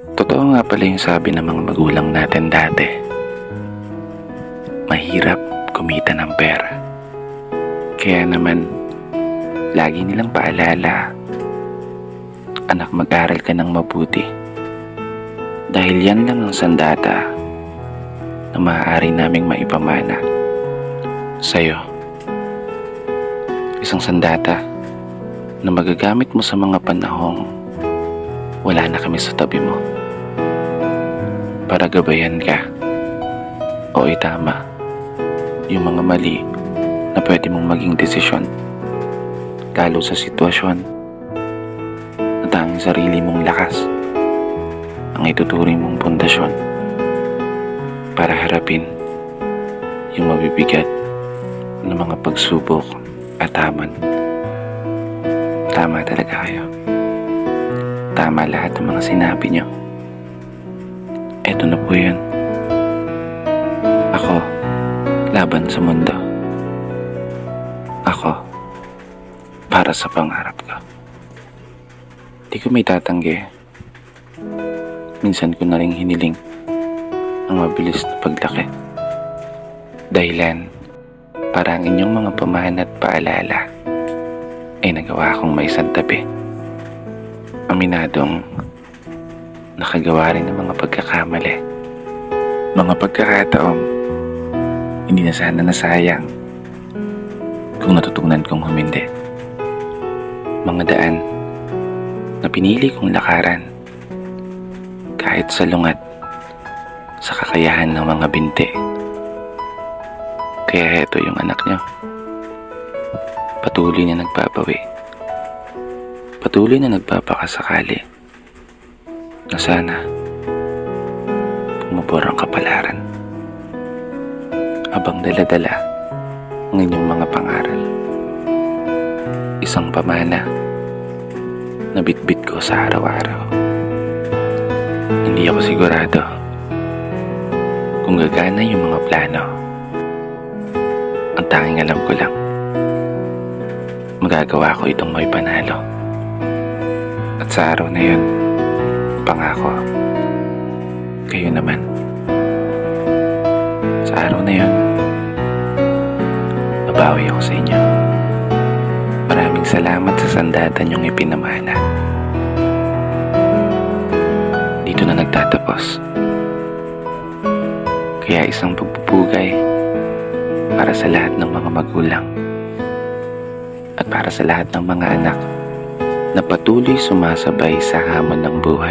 Totoo nga pala yung sabi ng mga magulang natin dati. Mahirap kumita ng pera. Kaya naman, lagi nilang paalala, anak, mag-aral ka ng mabuti. Dahil yan lang ang sandata na maaari naming maipamana sa'yo. Isang sandata na magagamit mo sa mga panahong wala na kami sa tabi mo. Para gabayan ka o itama yung mga mali na pwede mong maging desisyon, lalo sa sitwasyon na tanging sarili mong lakas ang ituturing mong pundasyon para harapin yung mabibigat ng mga pagsubok at hamon. Tama talaga kayo. Tama lahat ng mga sinabi nyo. Eto na po yun. Ako, laban sa mundo. Ako, para sa pangarap ko. Di ko may tatanggi. Minsan ko na rin hiniling ang mabilis na paglaki. Dahilan para ang inyong mga pamana at paalala ay nagawa akong may santabi. Aminadong nakagawa rin ng mga pagkakamali. Mga pagkakataong hindi na sana nasayang kung natutunan kong humindi. Mga daan na pinili kong lakaran kahit salungat sa kakayahan ng mga binti. Kaya heto yung anak nyo. Patuloy na nagbabawi. Patuloy na nagpapakasakali na sana pumabor ang kapalaran habang dala-dala ang inyong mga pangaral. Isang pamana na bitbit ko sa araw-araw. Hindi ako sigurado kung gagana yung mga plano. Ang tanging alam ko lang, magagawa ko itong may panalo. At sa araw na yun, pangako, kayo naman. Sa araw na yun, babawi ako sa inyo. Maraming salamat sa sandata niyong ipinamana. Dito na nagtatapos. Kaya isang pagpupugay para sa lahat ng mga magulang at para sa lahat ng mga anak na patuloy sumasabay sa hamon ng buhay.